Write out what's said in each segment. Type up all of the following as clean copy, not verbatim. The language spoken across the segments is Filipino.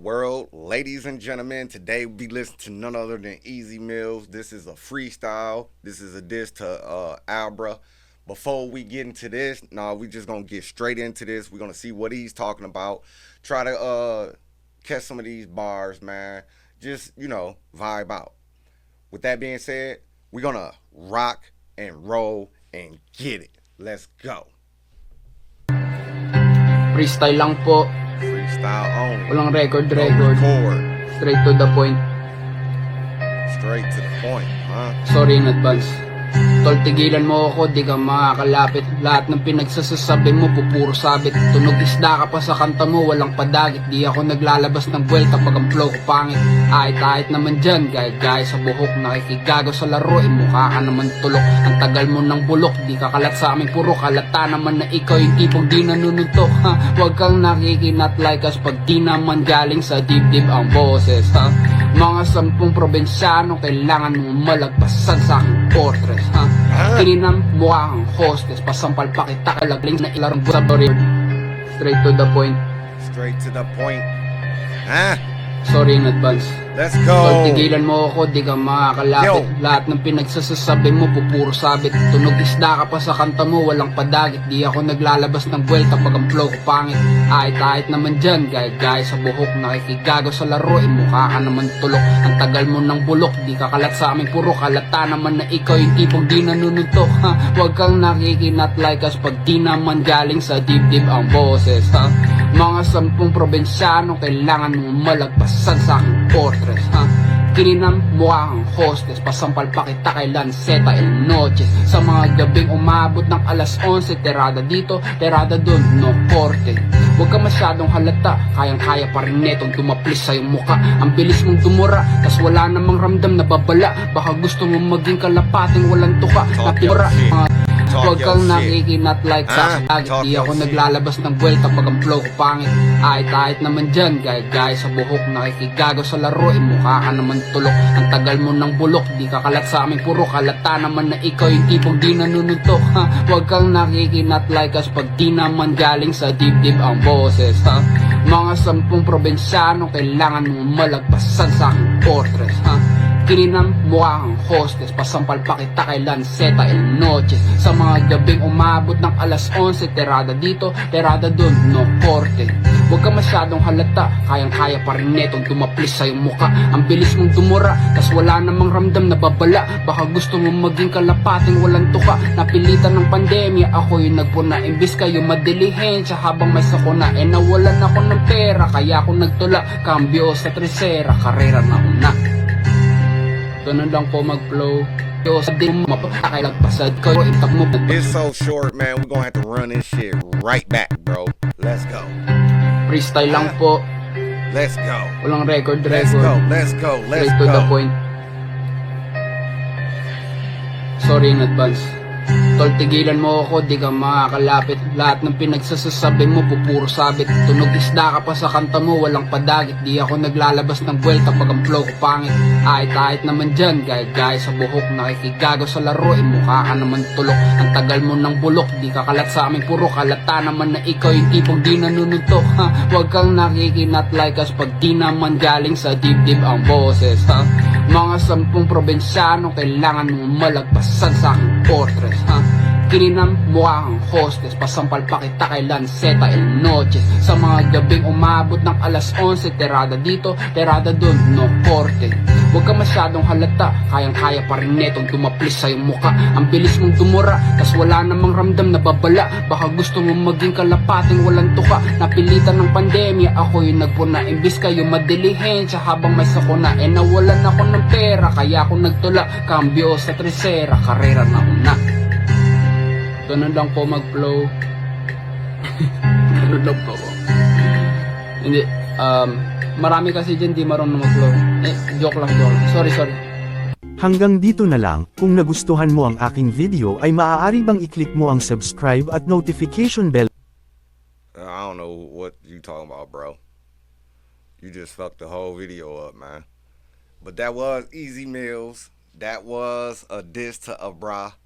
world, ladies and gentlemen. Today we be listening to none other than Easy Mills. This is a freestyle. This is a diss to Albra. Before we get into this, we just gonna get straight into this. We're gonna see what he's talking about. Try to catch some of these bars, man. Just vibe out. With that being said, we're gonna rock and roll and get it. Let's go. Freestyle lang po. Freestyle only. Walang record. Record. Straight to the point. Straight to the point, huh? Sorry in advance. Tol, tigilan mo ako, di ka makakalapit. Lahat ng pinagsasasabi mo, pupuro sabit. Tunog isda ka pa sa kanta mo, walang padagit. Di ako naglalabas ng buwelta pag ang flow ko pangit. Ahit-ahit naman dyan, gaya sa buhok. Nakikigago sa laro, mukha ka naman tulok. Ang tagal mo ng bulok, di ka kalat sa aming puro. Kalata naman na ikaw yung tipong di nanununtok, ha? Huwag kang nakikinat like us pag di naman galing sa dibdib ang boses, ha? Mga 10 probinsyano, kailangan mong malagpasan sa aking fortress, ha? Kininam mukha kang hostess, pasampal pa kita kalagling na ilarang sabari. Straight to the point. Straight to the point. Ha? Sorry in advance. Let's go. Tol, tigilan mo ako, di ka makakalapit. Lahat ng pinagsasasabi mo, pupuro sabit. Tunog isda ka pa sa kanta mo, walang padagit. Di ako naglalabas ng buwelta pag ang flow ko pangit. Ahit-ahit naman dyan, gaya sa buhok. Nakikigago sa laro, mukha ka naman tulok. Ang tagal mo ng bulok, di ka kalat sa aming puro. Kalata naman na ikaw yung tipong di nanununtok, ha? Huwag kang nakikinat like us pag di naman galing sa dibdib ang boses, ha? Mga 10 probinsyano, kailangan mong malagpasan sa aking fortress, ha? Kininam mukha kang hostess, pasampal pa kita kay Lanceta el Noches. Sa mga gabing umabot ng alas 11, terada dito, terada dun, no korte. Huwag ka masyadong halata, kayang-kaya pa rin netong tumaplis sa iyong muka. Ang bilis mong dumura, tas wala namang ramdam na babala. Baka gusto mong maging kalapating walang tuka. Napimura, huwag kang nakikinat like sa agit. Di ako naglalabas ng buwelta pag ang flow ko pangit. Ahit-ahit naman dyan, gaya sa buhok. Nakikigago sa laro, mukha ka naman tulok. Ang tagal mo ng bulok, di ka kalat sa aming puro. Kalata naman na ikaw yung tipong di nanununtok, ha? Huwag kang nakikinat like us pag di naman galing sa dibdib ang boses, ha? Mga 10 probinsyano, kailangan mong malagpasan sa aking fortress, ha? Kininam mukha kang hostess, pasampal pa kita kay Lanceta el Noches. Sa mga gabing umabot ng alas 11, terada dito, terada dun, no korte. Huwag ka masyadong halata, kayang-kaya pa rin netong tumaplis sa iyong muka. Ang bilis mong dumura, tas wala namang ramdam na babala. Baka gusto mong maging kalapating walang tuka. Napilitan ng pandemya, ako yung nagpuna. Imbis kayo madilihensya habang may sakuna. Nawalan ako ng pera, kaya ako nagtula. Cambio sa tresera, karera na una. Ganun lang po mag-flow. It's so short, man. We're gonna have to run this shit right back, bro. Let's go. Freestyle lang po. Let's go. Walang record. Let's go. Straight to the point. Sorry in advance. Tol, tigilan mo ako, di ka makakalapit. Lahat ng pinagsasasabi mo, pupuro sabit. Tunog isda ka pa sa kanta mo, walang padagit. Di ako naglalabas ng buwelta pag ang flow ko pangit. Ahit-ahit naman dyan, gaya sa buhok. Nakikigago sa laro, mukha ka naman tulok. Ang tagal mo ng bulok, di ka kalat sa aming puro. Kalata naman na ikaw yung tipong di nanununtok, ha? Huwag kang nakikinat like us pag di naman galing sa dibdib ang boses, ha? Mga 10 probinsyano, kailangan mong malagpasan sa aking fortress, ha? Kininam mukha kang hostess, pasampal pa kita kay Lanceta el Noches. Sa mga gabing umabot ng alas 11, terada dito, terada dun, no korte. Huwag ka masyadong halata, kayang-kaya pa rin netong tumaplis sa iyong muka. Ang bilis mong dumura, tas wala namang ramdam na babala. Baka gusto mong maging kalapating walang tuka. Napilitan ng pandemya, ako yung nagpuna. Imbis kayo madilihensya habang may sakuna. Nawalan ako ng pera, kaya ako nagtula. Cambio sa tresera, karera na una. Ganun lang po mag-flow. Ganun lang po ako. Hindi, marami kasi dyan di marunong mag-flow. Joke lang. Sorry. Hanggang dito na lang. Kung nagustuhan mo ang aking video ay maaari bang i-click mo ang subscribe at notification bell? I don't know what you talking about, bro. You just fucked the whole video up, man. But that was Easy Mills. That was a diss to Abra.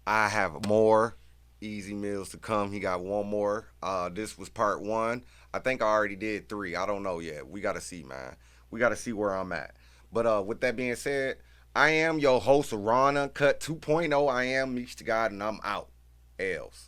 I have more Easy Meals to come. He got one more. This was part one. I think I already did three. I don't know yet. We gotta see, man. We gotta see where I'm at. But with that being said, I am your host, Ron Uncut 2.0. I am Meech the God, and I'm out. Else.